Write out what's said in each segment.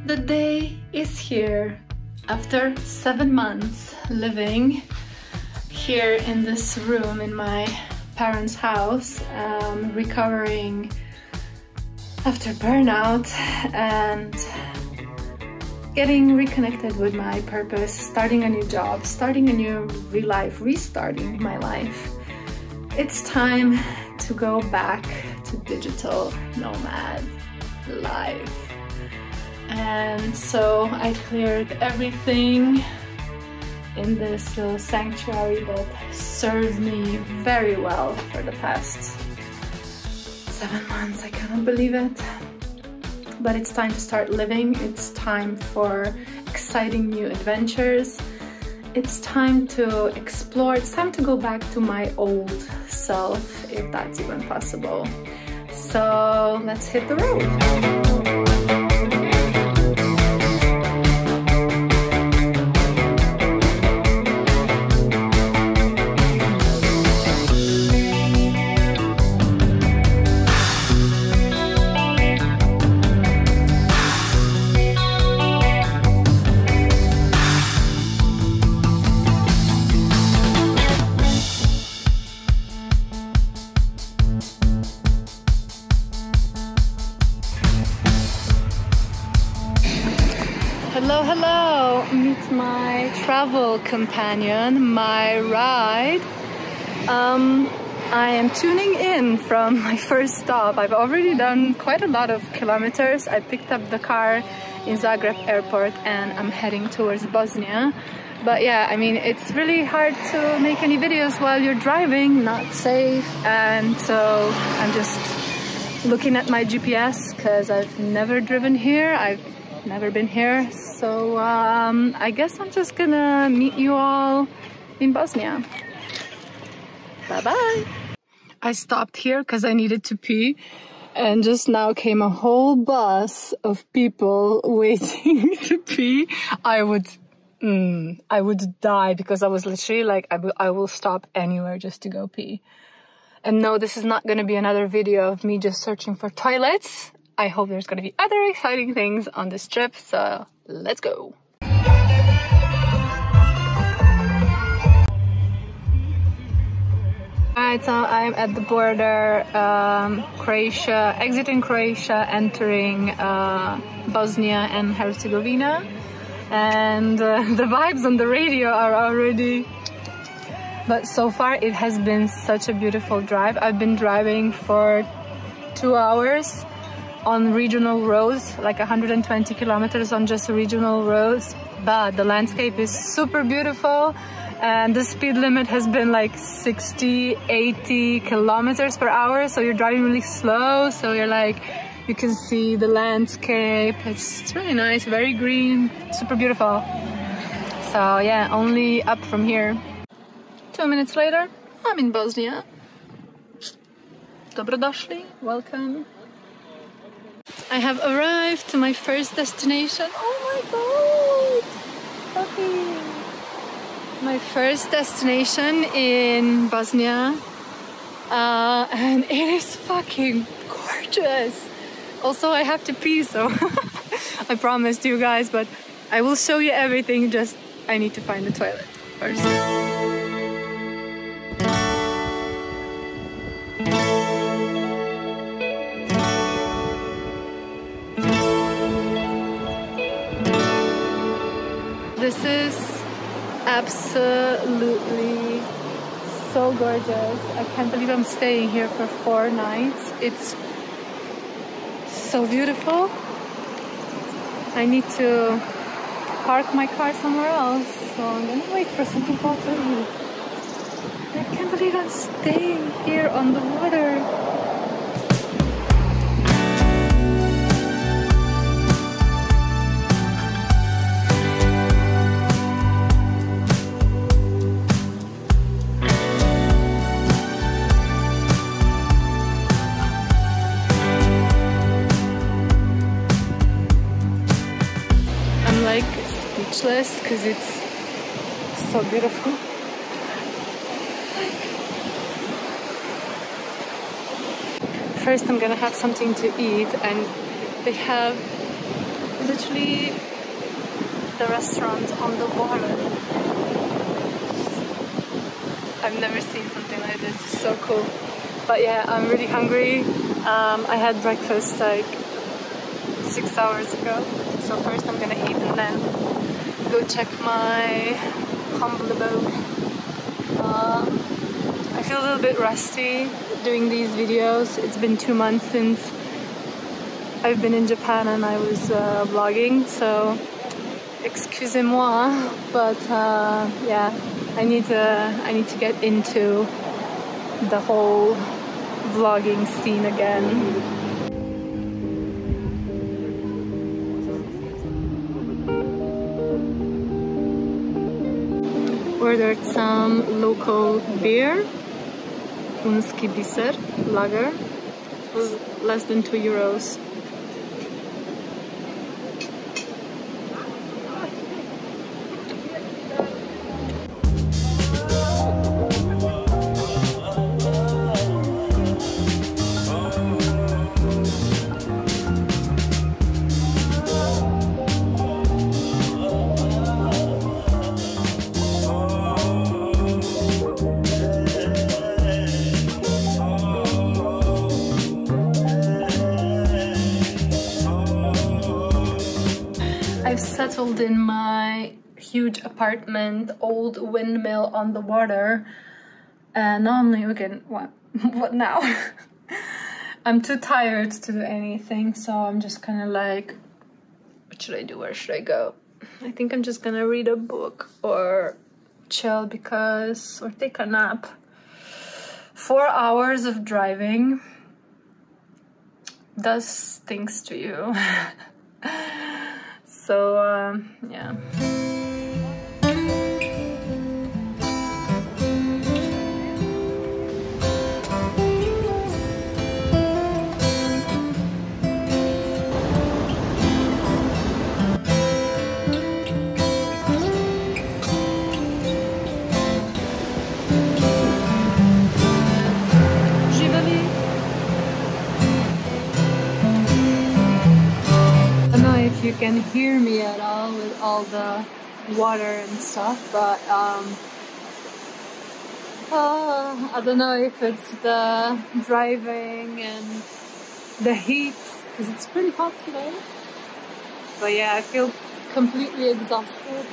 The day is here. After 7 months living here in this room in my parents' house, recovering after burnout and getting reconnected with my purpose, starting a new job, starting a new life, restarting my life. It's time to go back to digital nomad life. And so I cleared everything in this little sanctuary that served me very well for the past 7 months. I cannot believe it. But it's time to start living. It's time for exciting new adventures. It's time to explore. It's time to go back to my old self, if that's even possible. So let's hit the road. Hello, hello! Meet my travel companion, my ride. I am tuning in from my first stop. I've already done quite a lot of kilometers. I picked up the car in Zagreb airport and I'm heading towards Bosnia. But yeah, I mean, it's really hard to make any videos while you're driving, not safe. And so I'm just looking at my GPS because I've never driven here. I've never been here. So I guess I'm just gonna meet you all in Bosnia. Bye-bye. I stopped here because I needed to pee, and just now came a whole bus of people waiting to pee. I would die because I was literally like, I will stop anywhere just to go pee. And no, this is not gonna be another video of me just searching for toilets. I hope there's gonna be other exciting things on this trip, so let's go. Alright, so I'm at the border, Croatia, exiting Croatia, entering Bosnia and Herzegovina. And the vibes on the radio are already... But so far it has been such a beautiful drive. I've been driving for 2 hours on regional roads, like 120 kilometers on just regional roads. But the landscape is super beautiful. And the speed limit has been like 60, 80 kilometers per hour. So you're driving really slow. So you're like, you can see the landscape. It's really nice, very green, super beautiful. So yeah, only up from here. 2 minutes later, I'm in Bosnia. Dobrodošli, welcome. I have arrived to my first destination. Oh my god! Okay. My first destination in Bosnia, and it is fucking gorgeous. Also, I have to pee, so I promised you guys, but I will show you everything. Just I need to find the toilet first. This is absolutely so gorgeous. I can't believe I'm staying here for 4 nights. It's so beautiful. I need to park my car somewhere else, so I'm gonna wait for some people to leave. I can't believe I'm staying here on the water. Speechless because it's so beautiful. First I'm gonna have something to eat, and they have literally the restaurant on the water. I've never seen something like this. It's so cool. But yeah, I'm really hungry. I had breakfast like 6 hours ago. So first I'm gonna eat and then go check my humble abode. I feel a little bit rusty doing these videos. It's been 2 months since I've been in Japan and I was vlogging, so excusez-moi, but yeah, I need to get into the whole vlogging scene again. Ordered some local beer, Punski Biser lager. It was less than 2 euros. I've settled in my huge apartment, old windmill on the water, and now I'm like, okay, what now? I'm too tired to do anything, so I'm just kind of like, what should I do? Where should I go? I think I'm just gonna read a book or chill or take a nap. 4 hours of driving does things to you. So, yeah. You can hear me at all with all the water and stuff, but I don't know if it's the driving and the heat, because it's pretty hot today. But yeah, I feel completely exhausted.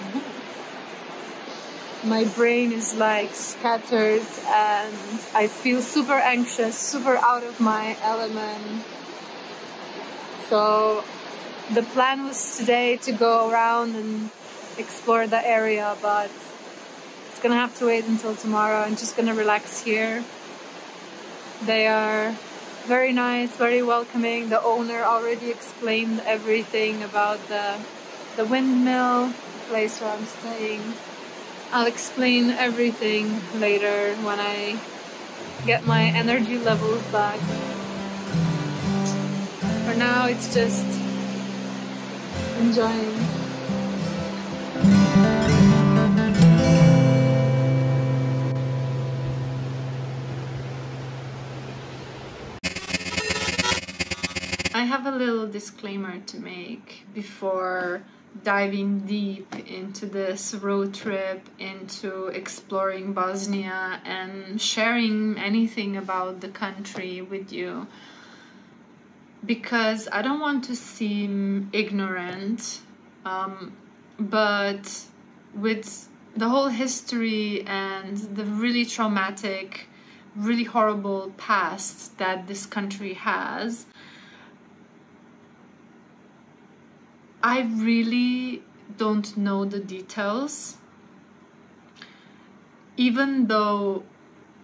My brain is like scattered and I feel super anxious, super out of my element. So the plan was today to go around and explore the area, but it's gonna have to wait until tomorrow. I'm just gonna relax here. They are very nice, very welcoming. The owner already explained everything about the windmill, the place where I'm staying. I'll explain everything later when I get my energy levels back. For now, it's just enjoying. I have a little disclaimer to make before diving deep into this road trip, into exploring Bosnia and sharing anything about the country with you. Because I don't want to seem ignorant, but with the whole history and the really traumatic, really horrible past that this country has, I really don't know the details. Even though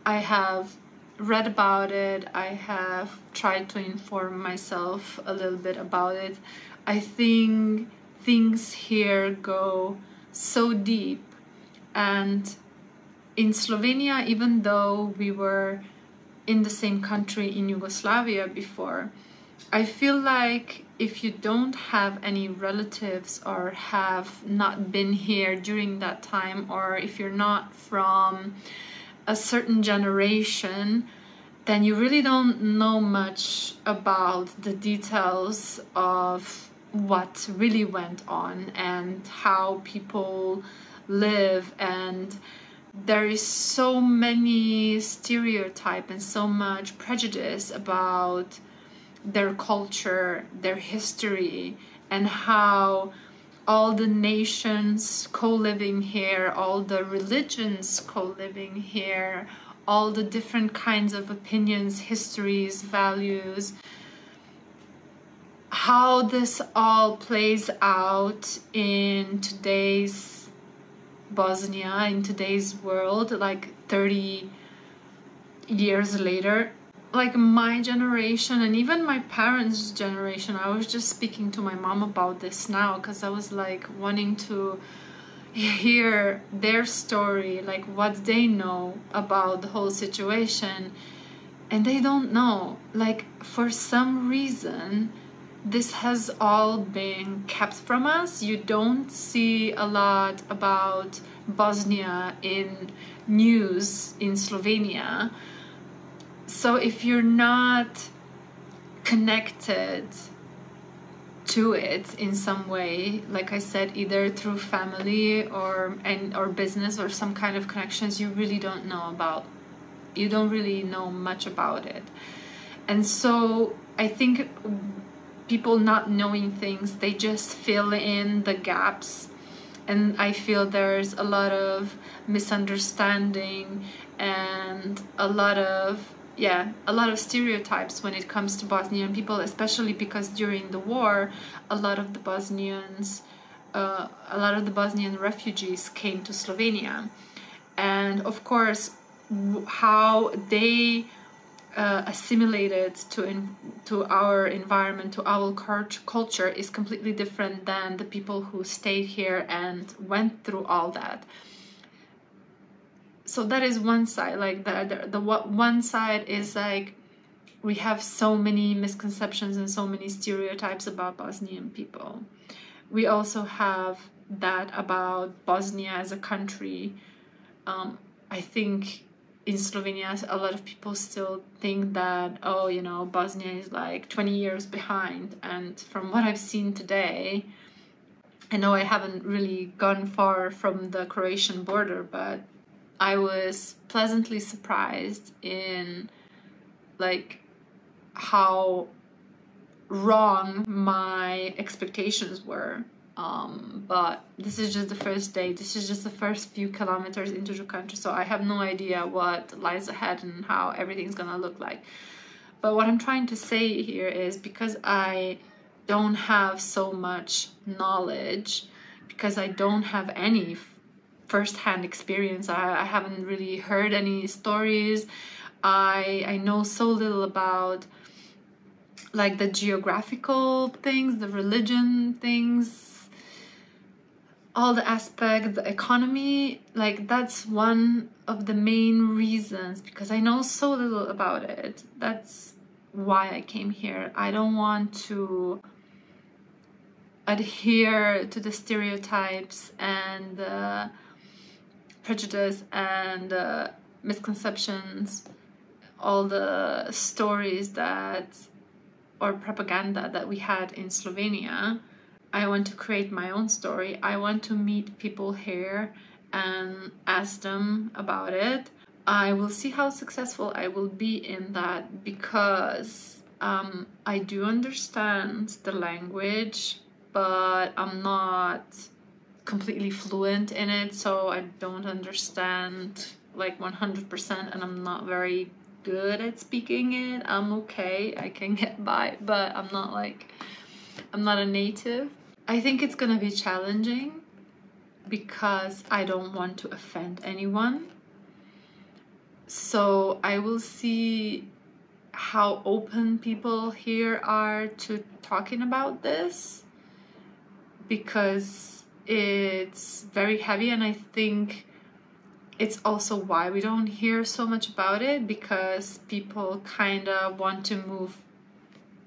I have read about it, I have tried to inform myself a little bit about it, I think things here go so deep. And in Slovenia, even though we were in the same country in Yugoslavia before, I feel like if you don't have any relatives or have not been here during that time, or if you're not from a certain generation, then you really don't know much about the details of what really went on and how people live. And there is so many stereotype and so much prejudice about their culture, their history, and how all the nations co-living here, all the religions co-living here, all the different kinds of opinions, histories, values, how this all plays out in today's Bosnia, in today's world, like 30 years later. Like my generation and even my parents' generation, I was just speaking to my mom about this now because I was like wanting to hear their story, like what they know about the whole situation. And they don't know, like for some reason this has all been kept from us. You don't see a lot about Bosnia in news in Slovenia. So if you're not connected to it in some way, like I said, either through family or business or some kind of connections, you really don't really know much about it. And so I think people not knowing things, they just fill in the gaps. And I feel there's a lot of misunderstanding and a lot of stereotypes when it comes to Bosnian people, especially because during the war, a lot of the Bosnian refugees came to Slovenia. And of course, how they assimilated to our environment, to our culture, is completely different than the people who stayed here and went through all that. So that is one side. Like the one side is like we have so many misconceptions and so many stereotypes about Bosnian people. We also have that about Bosnia as a country. I think in Slovenia, a lot of people still think that, oh, you know, Bosnia is like 20 years behind. And from what I've seen today, I know I haven't really gone far from the Croatian border, but I was pleasantly surprised in like how wrong my expectations were. But this is just the first day. This is just the first few kilometers into the country, so I have no idea what lies ahead and how everything's gonna look like. But what I'm trying to say here is, because I don't have so much knowledge, because I don't have any first-hand experience, I haven't really heard any stories, I know so little about like the geographical things, the religion things, all the aspects, the economy. Like that's one of the main reasons, because I know so little about it. That's why I came here. I don't want to adhere to the stereotypes and prejudice and misconceptions, all the stories that or propaganda that we had in Slovenia. I want to create my own story. I want to meet people here and ask them about it. I will see how successful I will be in that, because I do understand the language, but I'm not completely fluent in it, so I don't understand like 100%, and I'm not very good at speaking it. I'm okay, I can get by, but I'm not a native. I think it's gonna be challenging because I don't want to offend anyone. So I will see how open people here are to talking about this, because it's very heavy, and I think it's also why we don't hear so much about it, because people kind of want to move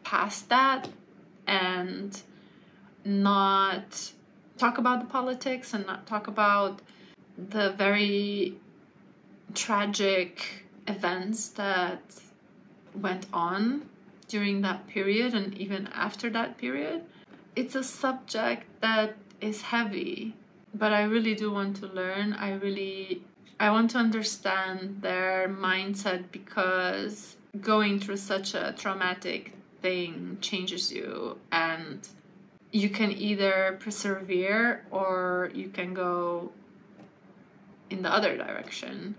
past that and not talk about the politics and not talk about the very tragic events that went on during that period and even after that period. it's a subject that is heavy, but I really do want to learn. I want to understand their mindset, because going through such a traumatic thing changes you, and you can either persevere or you can go in the other direction.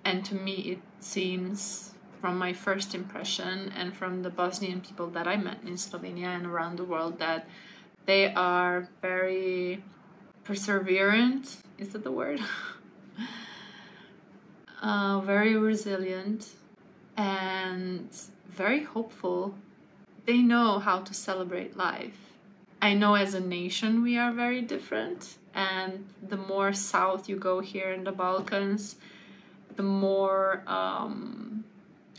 And to me, it seems, from my first impression and from the Bosnian people that I met in Slovenia and around the world, that they are very perseverant. Is that the word? Very resilient and very hopeful. They know how to celebrate life. I know as a nation we are very different, and the more south you go here in the Balkans, the more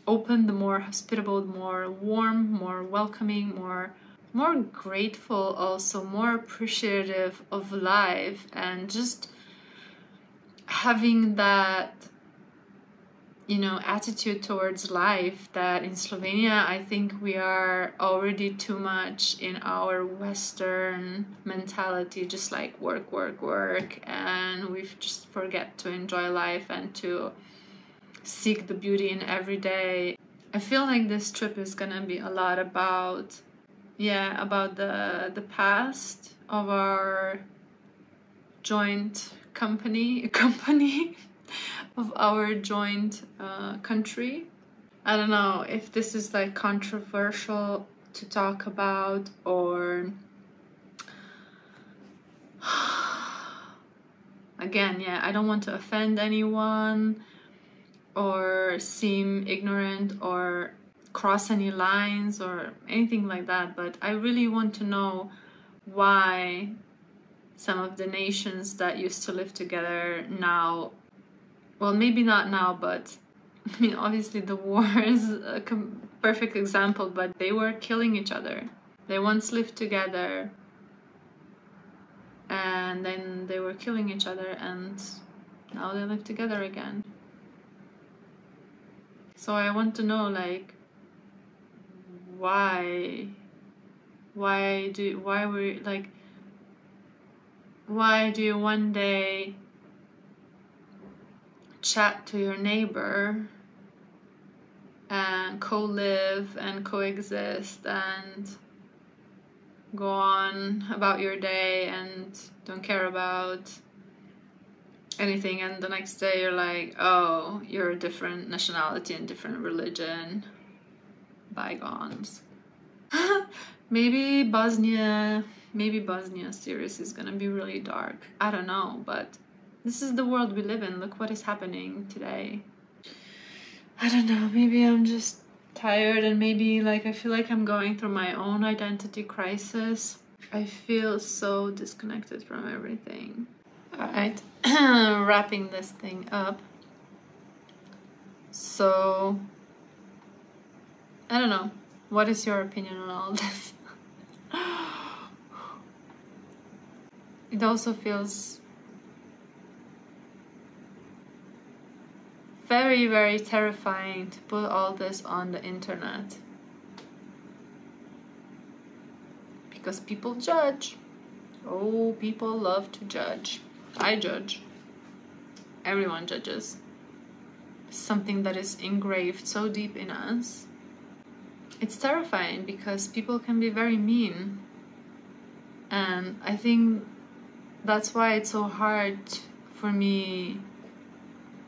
open, the more hospitable, the more warm, more welcoming, more grateful, also more appreciative of life, and just having that, you know, attitude towards life that in Slovenia I think we are already too much in our Western mentality, just like work, work, work, and we just forget to enjoy life and to seek the beauty in every day. I feel like this trip is gonna be a lot about the past of our joint company of our joint country. I don't know if this is like controversial to talk about, or again, I don't want to offend anyone or seem ignorant or cross any lines or anything like that, but I really want to know why some of the nations that used to live together now, well, maybe not now, but I mean, obviously the war is a perfect example, but they were killing each other. They once lived together and then they were killing each other, and now they live together again. So I want to know, like, why do you one day chat to your neighbor and co-live and coexist and go on about your day and don't care about anything, and the next day you're like, oh, you're a different nationality and different religion. Bygones. Maybe Bosnia series is gonna be really dark. I don't know, but this is the world we live in. Look what is happening today. I don't know, maybe I'm just tired, and maybe like I feel like I'm going through my own identity crisis. I feel so disconnected from everything. Alright, wrapping this thing up. So, I don't know. What is your opinion on all this? It also feels very, very terrifying to put all this on the internet, because people judge. Oh, people love to judge. I judge. Everyone judges. Something that is engraved so deep in us. It's terrifying because people can be very mean, and I think that's why it's so hard for me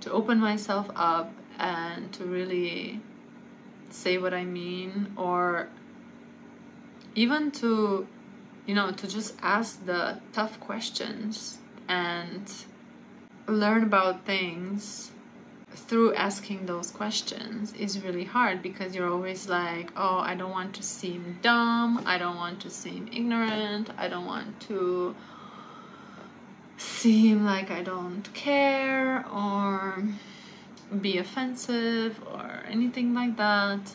to open myself up and to really say what I mean, or even to, you know, to just ask the tough questions and learn about things through asking those questions is really hard, because you're always like, oh, I don't want to seem dumb, I don't want to seem ignorant, I don't want to seem like I don't care or be offensive or anything like that.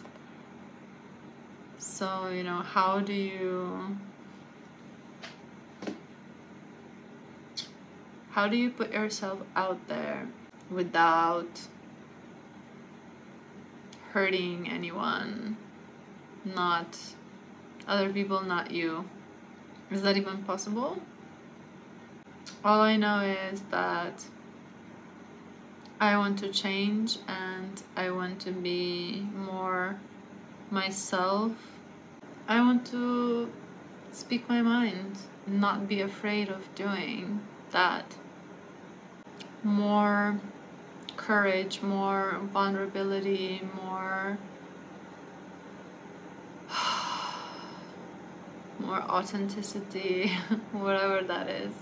So, you know, how do you put yourself out there without hurting anyone, not other people, not you? Is that even possible? All I know is that I want to change and I want to be more myself. I want to speak my mind, not be afraid of doing that. More courage, more vulnerability, more authenticity, whatever that is.